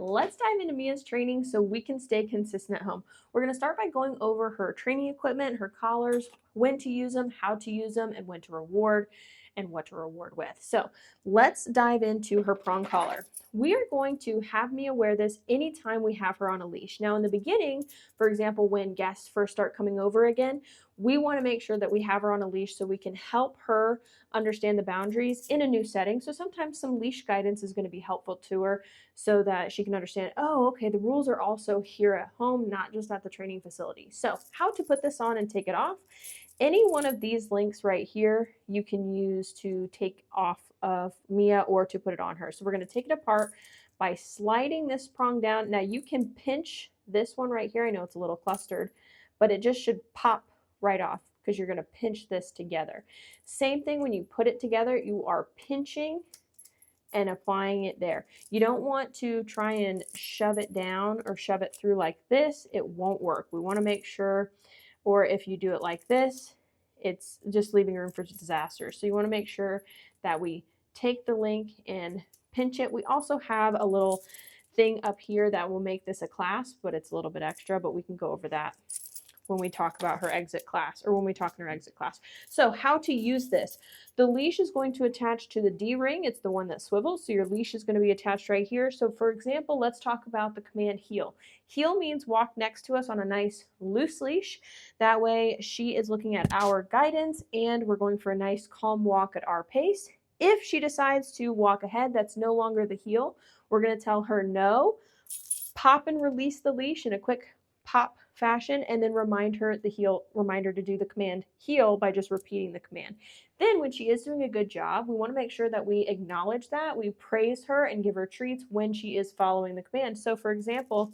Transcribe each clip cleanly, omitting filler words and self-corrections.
let's dive into Mia's training so we can stay consistent at home. We're going to start by going over her training equipment, her collars, when to use them, how to use them, and when to reward and what to reward with. So let's dive into her prong collar. We are going to have Mia wear this anytime we have her on a leash. Now in the beginning, for example, when guests first start coming over again, we want to make sure that we have her on a leash so we can help her understand the boundaries in a new setting. So sometimes some leash guidance is going to be helpful to her so that she can understand, oh, okay, the rules are also here at home, not just at the training facility. So how to put this on and take it off. Any one of these links right here, you can use to take off of Mia or to put it on her. So we're going to take it apart by sliding this prong down. Now you can pinch this one right here. I know it's a little clustered, but it just should pop right off because you're going to pinch this together. Same thing when you put it together, you are pinching and applying it there. You don't want to try and shove it down or shove it through like this. It won't work. We want to make sure, or if you do it like this, it's just leaving room for disaster. So you want to make sure that we take the link and pinch it. We also have a little thing up here that will make this a clasp, but it's a little bit extra, but we can go over that when we talk about her exit class or when we talk in her exit class. So how to use this. The leash is going to attach to the D-ring. It's the one that swivels. So your leash is going to be attached right here. So for example, let's talk about the command heel. Heel means walk next to us on a nice loose leash. That way she is looking at our guidance and we're going for a nice calm walk at our pace. If she decides to walk ahead, that's no longer the heel. We're going to tell her no, pop and release the leash in a quick pop fashion, and then remind her to do the command heel by just repeating the command. Then when she is doing a good job, we want to make sure that we acknowledge that, we praise her and give her treats when she is following the command. So for example,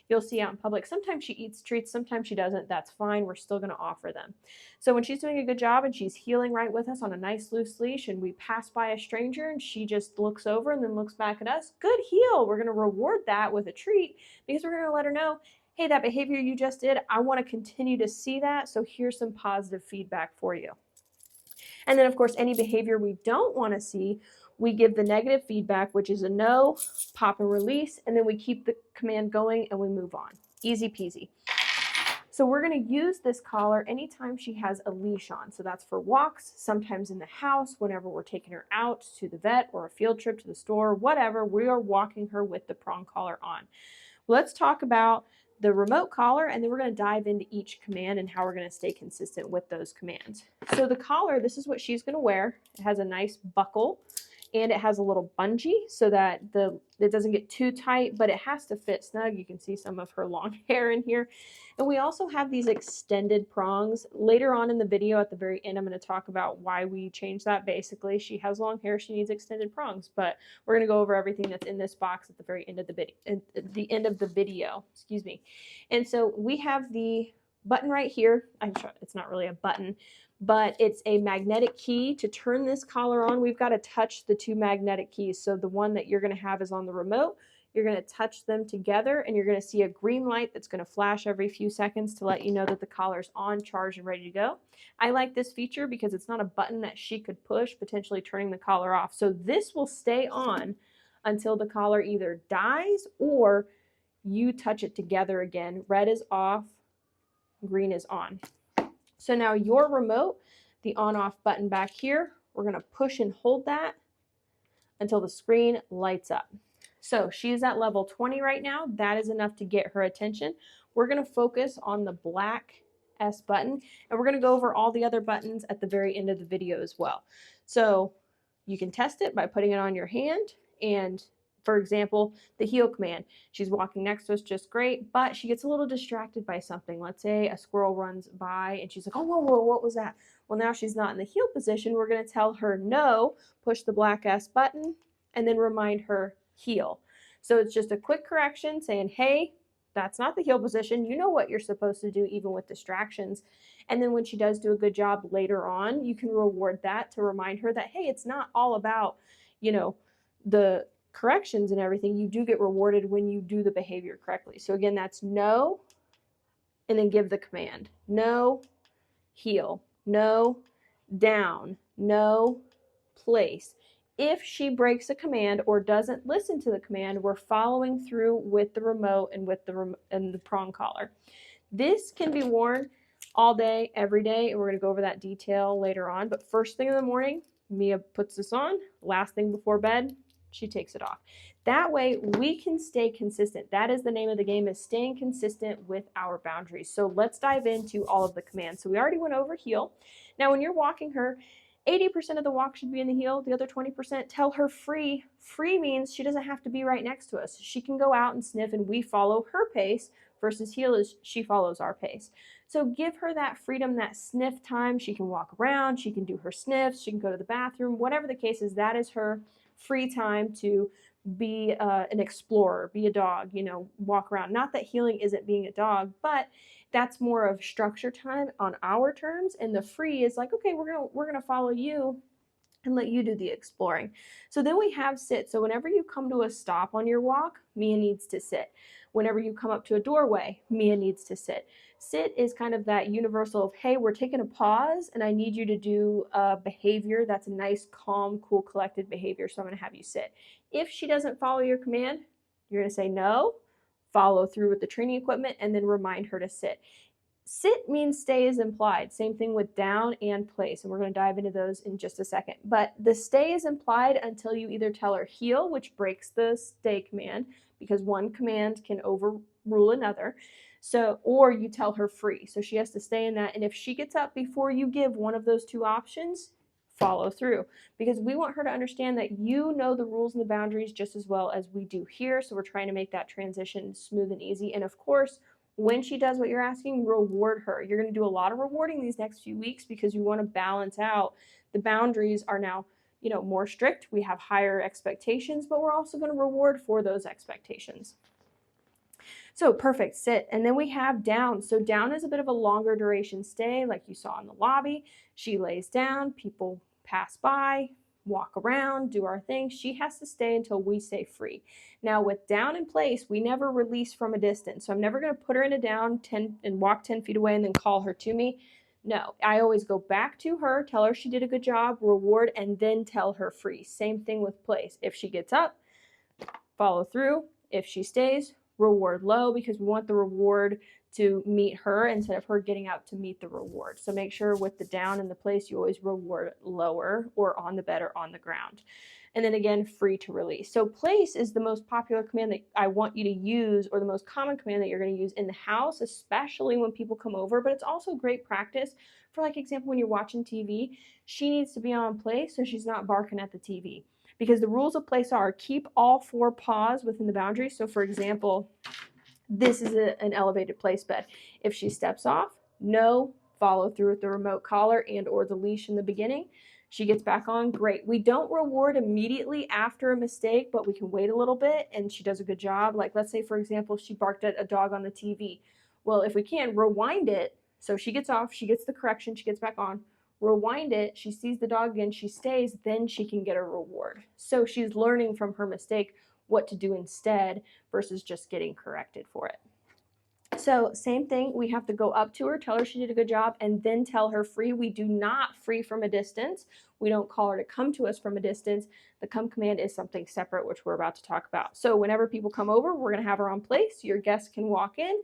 you'll see out in public, sometimes she eats treats, sometimes she doesn't. That's fine. We're still going to offer them. So when she's doing a good job and she's heeling right with us on a nice loose leash and we pass by a stranger and she just looks over and then looks back at us, good heel. We're going to reward that with a treat because we're going to let her know, hey, that behavior you just did, I want to continue to see that, so here's some positive feedback for you. And then, of course, any behavior we don't want to see, we give the negative feedback, which is a no, pop and release, and then we keep the command going and we move on. Easy peasy. So we're going to use this collar anytime she has a leash on. So that's for walks, sometimes in the house, whenever we're taking her out to the vet or a field trip to the store, whatever, we are walking her with the prong collar on. Let's talk about the remote collar, and then we're going to dive into each command and how we're going to stay consistent with those commands. So the collar, this is what she's going to wear. It has a nice buckle and it has a little bungee so that it doesn't get too tight, but it has to fit snug. You can see some of her long hair in here. And we also have these extended prongs. Later on in the video at the very end, I'm going to talk about why we changed that. Basically, she has long hair, she needs extended prongs, but we're going to go over everything that's in this box at the very end of the video, excuse me. And so we have the button right here. I'm sure it's not really a button, but it's a magnetic key. To turn this collar on, we've got to touch the two magnetic keys. So the one that you're going to have is on the remote. You're going to touch them together and you're going to see a green light that's going to flash every few seconds to let you know that the collar's on, charged, and ready to go. I like this feature because it's not a button that she could push, potentially turning the collar off. So this will stay on until the collar either dies or you touch it together again. Red is off, green is on. So now your remote, the on-off button back here, we're going to push and hold that until the screen lights up. So she's at level 20 right now. That is enough to get her attention. We're going to focus on the black S button, and we're going to go over all the other buttons at the very end of the video as well. So you can test it by putting it on your hand, and for example, the heel command. She's walking next to us just great, but she gets a little distracted by something. Let's say a squirrel runs by and she's like, oh, whoa, whoa, what was that? Well, now she's not in the heel position. We're going to tell her no, push the black S button, and then remind her heel. So it's just a quick correction saying, hey, that's not the heel position. You know what you're supposed to do even with distractions. And then when she does do a good job later on, you can reward that to remind her that, hey, it's not all about, the corrections and everything. You do get rewarded when you do the behavior correctly. So again, that's no, and then give the command. No, heel. No, down. No, place. If she breaks a command or doesn't listen to the command, we're following through with the remote and with the prong collar. This can be worn all day, every day, and we're going to go over that detail later on. But first thing in the morning, Mia puts this on. Last thing before bed, she takes it off. That way we can stay consistent. That is the name of the game, is staying consistent with our boundaries. So let's dive into all of the commands. So we already went over heel. Now when you're walking her, 80% of the walk should be in the heel. The other 20%, tell her free. Free means she doesn't have to be right next to us. She can go out and sniff and we follow her pace, versus heel is she follows our pace. So give her that freedom, that sniff time. She can walk around, she can do her sniffs, she can go to the bathroom, whatever the case is, that is her free time to be an explorer, be a dog, you know, walk around. Not that heeling isn't being a dog, but that's more of structure time on our terms, and the free is like, okay, we're gonna follow you and let you do the exploring. So then we have sit. So whenever you come to a stop on your walk, Mia needs to sit. Whenever you come up to a doorway, Mia needs to sit. Sit is kind of that universal of, hey, we're taking a pause and I need you to do a behavior that's a nice, calm, cool, collected behavior. So I'm going to have you sit. If she doesn't follow your command, you're going to say no, follow through with the training equipment, and then remind her to sit. Sit means stay is implied. Same thing with down and place, and we're going to dive into those in just a second. But the stay is implied until you either tell her heel, which breaks the stay command, because one command can overrule another. So, or you tell her free. So she has to stay in that. And if she gets up before you give one of those two options, follow through, because we want her to understand that you know the rules and the boundaries just as well as we do here. So we're trying to make that transition smooth and easy. And of course, when she does what you're asking, reward her. You're going to do a lot of rewarding these next few weeks because you want to balance out. The boundaries are now, you know, more strict. We have higher expectations, but we're also going to reward for those expectations. So perfect, sit. And then we have down. So down is a bit of a longer duration stay, like you saw in the lobby. She lays down, people pass by, walk around, do our thing. She has to stay until we say free. Now with down in place, we never release from a distance. So I'm never going to put her in a down 10 and walk 10 feet away and then call her to me. No, I always go back to her, tell her she did a good job, reward, and then tell her free. Same thing with place. If she gets up, follow through. If she stays, reward low, because we want the reward to meet her instead of her getting out to meet the reward. So make sure with the down in the place, you always reward lower or on the bed or on the ground. And then again, free to release. So place is the most popular command that I want you to use, or the most common command that you're going to use in the house, especially when people come over. But it's also great practice for, like, example, when you're watching TV, she needs to be on place so she's not barking at the TV. Because the rules of place are keep all four paws within the boundary. So for example, this is an elevated place bed. If she steps off, no, follow through with the remote collar and or the leash in the beginning. She gets back on, great. We don't reward immediately after a mistake, but we can wait a little bit and she does a good job. Like, let's say, for example, she barked at a dog on the TV. Well, if we can, rewind it. So she gets off, she gets the correction, she gets back on, rewind it, she sees the dog again, she stays, then she can get a reward. So she's learning from her mistake what to do instead versus just getting corrected for it. So same thing, we have to go up to her, tell her she did a good job, and then tell her free. We do not free from a distance. We don't call her to come to us from a distance. The come command is something separate, which we're about to talk about. So whenever people come over, we're going to have her on place. Your guests can walk in.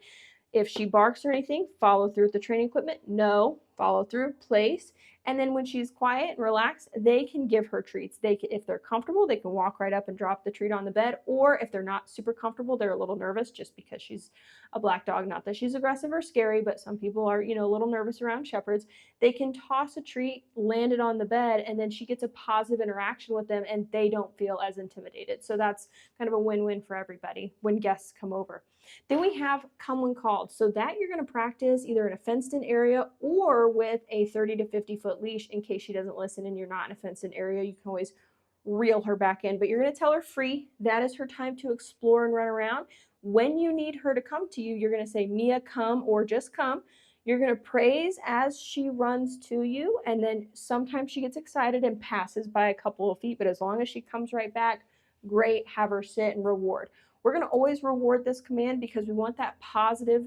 If she barks or anything, follow through with the training equipment. No, follow through, place. And then when she's quiet and relaxed, they can give her treats. If they're comfortable, they can walk right up and drop the treat on the bed. Or if they're not super comfortable, they're a little nervous just because she's a black dog. Not that she's aggressive or scary, but some people are, a little nervous around shepherds. They can toss a treat, land it on the bed, and then she gets a positive interaction with them and they don't feel as intimidated. So that's kind of a win-win for everybody when guests come over. Then we have come when called. So that you're going to practice either in a fenced-in area or with a 30 to 50-foot leash in case she doesn't listen and you're not in a fenced-in area. You can always reel her back in, but you're going to tell her free. That is her time to explore and run around. When you need her to come to you, you're going to say, Mia, come, or just come. You're going to praise as she runs to you, and then sometimes she gets excited and passes by a couple of feet, but as long as she comes right back, great, have her sit and reward. We're going to always reward this command because we want that positive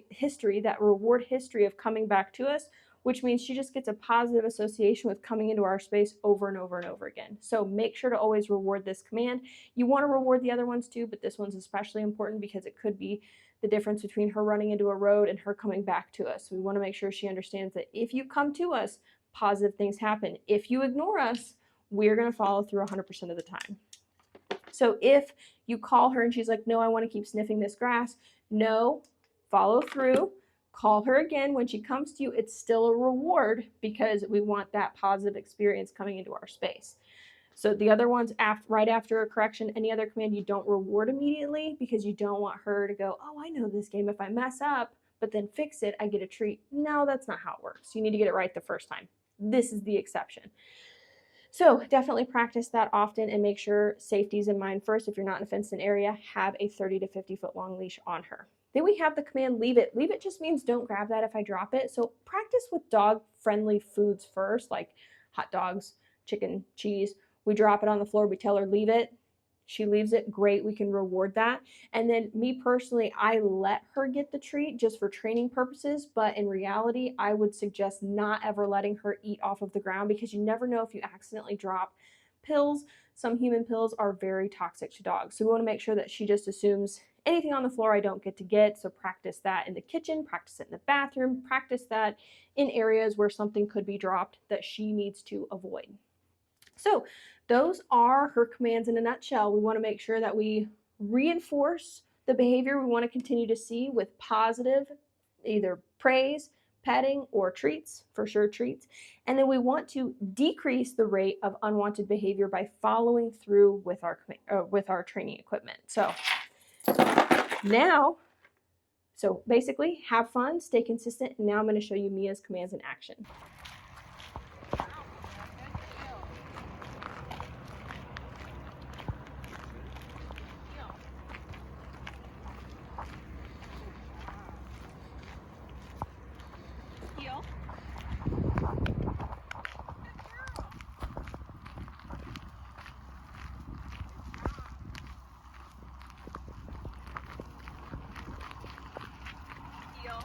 history, that reward history of coming back to us. which means she just gets a positive association with coming into our space over and over and over again. So make sure to always reward this command. You want to reward the other ones too, but this one's especially important because it could be the difference between her running into a road and her coming back to us. We want to make sure she understands that if you come to us, positive things happen. If you ignore us, we're going to follow through 100% of the time. So if you call her and she's like, no, I want to keep sniffing this grass, no, follow through, call her again. When she comes to you, it's still a reward because we want that positive experience coming into our space. So the other ones, right after a correction, any other command, you don't reward immediately because you don't want her to go, oh, I know this game. If I mess up, but then fix it, I get a treat. No, that's not how it works. You need to get it right the first time. This is the exception. So definitely practice that often and make sure safety's in mind first. If you're not in a fenced-in area, have a 30 to 50 foot long leash on her. Then we have the command leave it. Leave it just means don't grab that if I drop it. So practice with dog-friendly foods first, like hot dogs, chicken, cheese. We drop it on the floor, we tell her leave it. She leaves it, great, we can reward that. And then me personally, I let her get the treat just for training purposes, but in reality, I would suggest not ever letting her eat off of the ground because you never know if you accidentally drop pills. Some human pills are very toxic to dogs. So we want to make sure that she just assumes anything on the floor I don't get to get. So practice that in the kitchen, practice it in the bathroom, practice that in areas where something could be dropped that she needs to avoid. So those are her commands in a nutshell. We want to make sure that we reinforce the behavior we want to continue to see with positive, either praise, petting, or treats, for sure treats. And then we want to decrease the rate of unwanted behavior by following through with our training equipment. So basically have fun, stay consistent. And now I'm going to show you Mia's commands in action. Heel. Heel.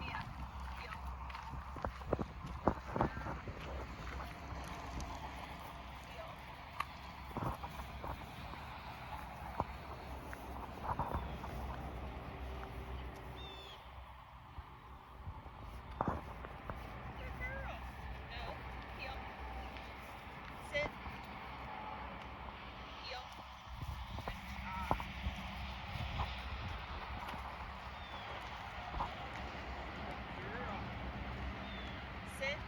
Mia. Heel. Sit. Heel. Sit.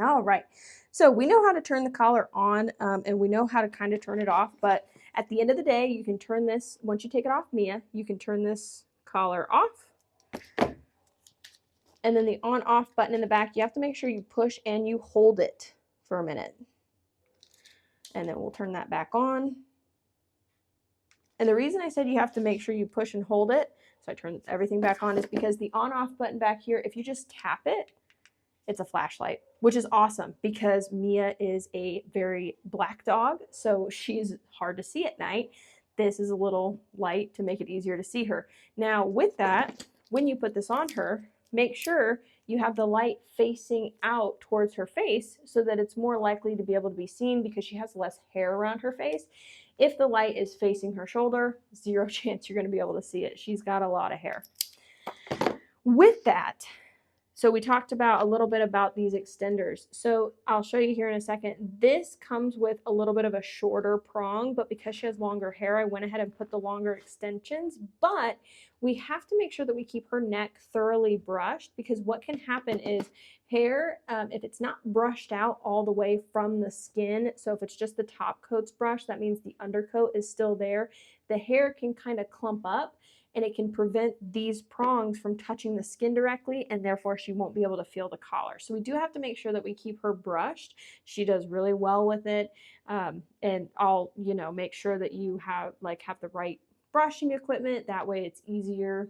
All right. So we know how to turn the collar on, and we know how to kind of turn it off. But at the end of the day, you can turn this, once you take it off Mia, you can turn this collar off. And then the on off button in the back, you have to make sure you push and you hold it for a minute. And then we'll turn that back on. And the reason I said you have to make sure you push and hold it, so I turn everything back on, is because the on off button back here, if you just tap it, it's a flashlight, which is awesome because Mia is a very black dog, so she's hard to see at night. This is a little light to make it easier to see her. Now with that, when you put this on her, make sure you have the light facing out towards her face so that it's more likely to be able to be seen because she has less hair around her face. If the light is facing her shoulder, 0 chance you're going to be able to see it. She's got a lot of hair. With that, so we talked about a little bit about these extenders. So I'll show you here in a second. This comes with a little bit of a shorter prong, but because she has longer hair, I went ahead and put the longer extensions. But we have to make sure that we keep her neck thoroughly brushed, because what can happen is hair, if it's not brushed out all the way from the skin, so if it's just the top coat's brushed, that means the undercoat is still there. The hair can kind of clump up, and it can prevent these prongs from touching the skin directly, and therefore she won't be able to feel the collar. So we do have to make sure that we keep her brushed. She does really well with it. And I'll, make sure that you have the right brushing equipment. That way it's easier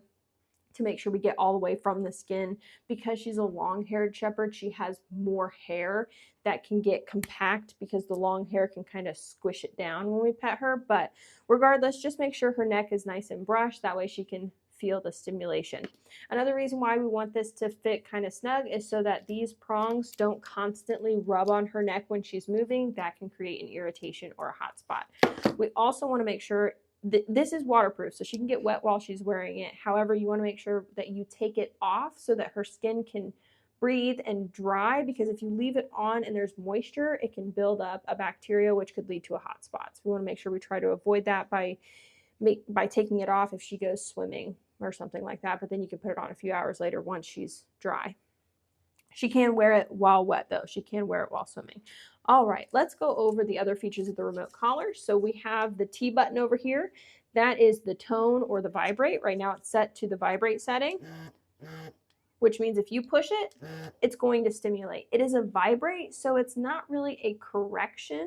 to make sure we get all the way from the skin. Because she's a long-haired shepherd, she has more hair that can get compact because the long hair can kind of squish it down when we pet her. But regardless, just make sure her neck is nice and brushed. That way she can feel the stimulation. Another reason why we want this to fit kind of snug is so that these prongs don't constantly rub on her neck when she's moving. That can create an irritation or a hot spot. We also want to make sure this is waterproof, so she can get wet while she's wearing it. However, you want to make sure that you take it off so that her skin can breathe and dry, because if you leave it on and there's moisture, it can build up a bacteria, which could lead to a hot spot. So we want to make sure we try to avoid that by taking it off if she goes swimming or something like that, but then you can put it on a few hours later once she's dry. She can wear it while wet though. She can wear it while swimming. All right, let's go over the other features of the remote collar. So we have the T button over here. That is the tone or the vibrate. Right now it's set to the vibrate setting, which means if you push it, it's going to stimulate. It is a vibrate, so it's not really a correction.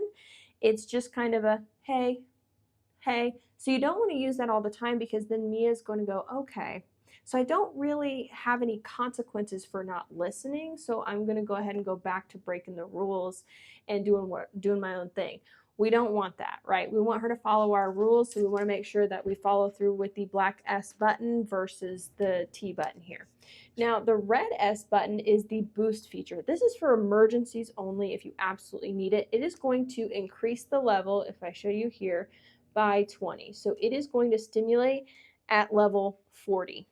It's just kind of a hey, hey. So you don't want to use that all the time, because then Mia's going to go, okay, so I don't really have any consequences for not listening, so I'm going to go ahead and go back to breaking the rules and doing my own thing. We don't want that, right? We want her to follow our rules, so we want to make sure that we follow through with the black S button versus the T button here. Now, the red S button is the boost feature. This is for emergencies only if you absolutely need it. It is going to increase the level, if I show you here, by 20. So it is going to stimulate at level 40.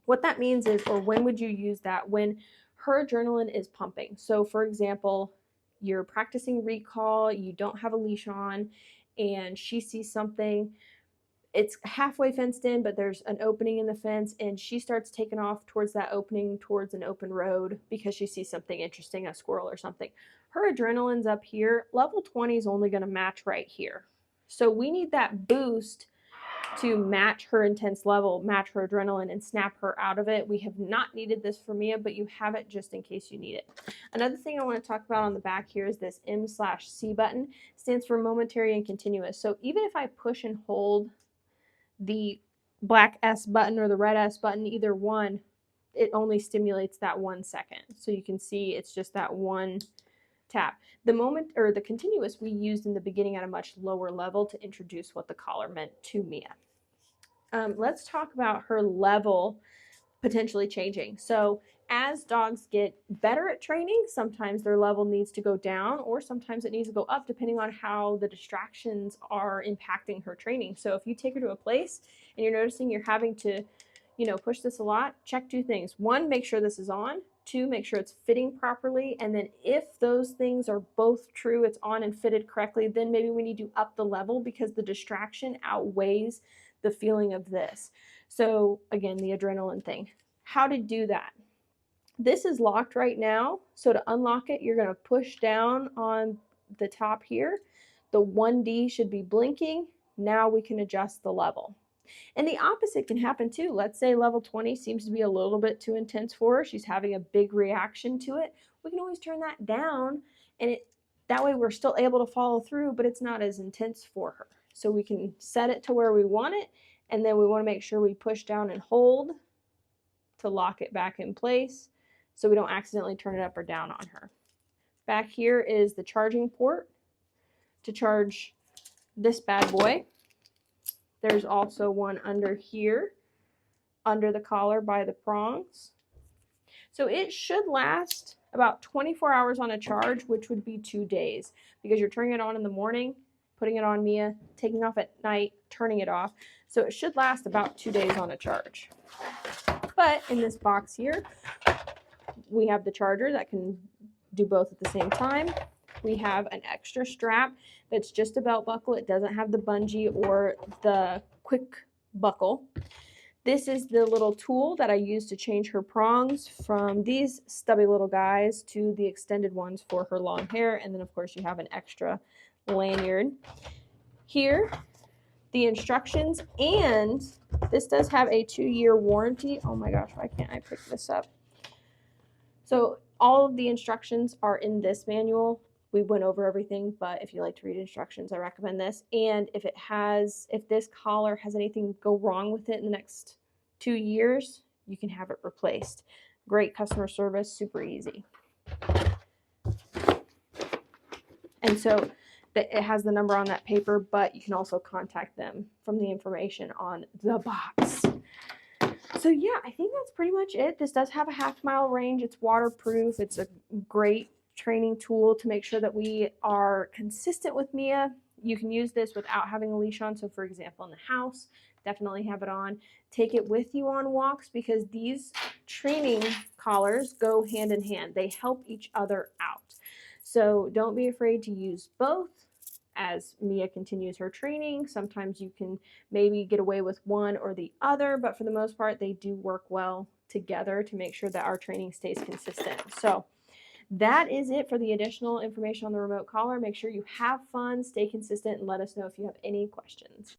What that means is, or when would you use that? When her adrenaline is pumping. So for example, you're practicing recall, you don't have a leash on, and she sees something. It's halfway fenced in, but there's an opening in the fence, and she starts taking off towards that opening, towards an open road, because she sees something interesting, a squirrel or something. Her adrenaline's up here. Level 20 is only going to match right here. So we need that boost to match her intense level, match her adrenaline, and snap her out of it. We have not needed this for Mia, but you have it just in case you need it. Another thing I want to talk about on the back here is this M/C button. It stands for momentary and continuous. So even if I push and hold the black S button or the red S button, either one, it only stimulates that 1 second. So you can see it's just that 1 tap. The moment, or the continuous, we used in the beginning at a much lower level to introduce what the collar meant to Mia. Let's talk about her level potentially changing. So as dogs get better at training, sometimes their level needs to go down, or sometimes it needs to go up depending on how the distractions are impacting her training. So if you take her to a place and you're noticing you're having to, push this a lot, check 2 things. 1, make sure this is on. 2, make sure it's fitting properly. And then if those things are both true, it's on and fitted correctly, then maybe we need to up the level because the distraction outweighs the feeling of this. So again, the adrenaline thing. How to do that. This is locked right now. So to unlock it, you're going to push down on the top here. The 1D should be blinking. Now we can adjust the level. And the opposite can happen too. Let's say level 20 seems to be a little bit too intense for her. She's having a big reaction to it. We can always turn that down, and that way we're still able to follow through, but it's not as intense for her. So we can set it to where we want it, and then we want to make sure we push down and hold to lock it back in place so we don't accidentally turn it up or down on her. Back here is the charging port to charge this bad boy. There's also one under here, under the collar by the prongs. So it should last about 24 hours on a charge, which would be 2 days, because you're turning it on in the morning, putting it on Mia, taking off at night, turning it off. So it should last about 2 days on a charge. But in this box here, we have the charger that can do both at the same time. We have an extra strap that's just a belt buckle. It doesn't have the bungee or the quick buckle. This is the little tool that I use to change her prongs from these stubby little guys to the extended ones for her long hair. And then of course you have an extra lanyard. Here, the instructions, and this does have a 2-year warranty. Oh my gosh, why can't I pick this up? So all of the instructions are in this manual. We went over everything, but if you like to read instructions, I recommend this. And if this collar has anything go wrong with it in the next 2 years, you can have it replaced. Great customer service, super easy. And so it has the number on that paper, but you can also contact them from the information on the box. So yeah, I think that's pretty much it. This does have a 1/2-mile range. It's waterproof. It's a great training tool to make sure that we are consistent with Mia. You can use this without having a leash on. So for example, in the house, definitely have it on. Take it with you on walks, because these training collars go hand in hand. They help each other out. So don't be afraid to use both. As Mia continues her training, sometimes you can maybe get away with one or the other, but for the most part, they do work well together to make sure that our training stays consistent. So that is it for the additional information on the remote collar. Make sure you have fun, stay consistent, and let us know if you have any questions.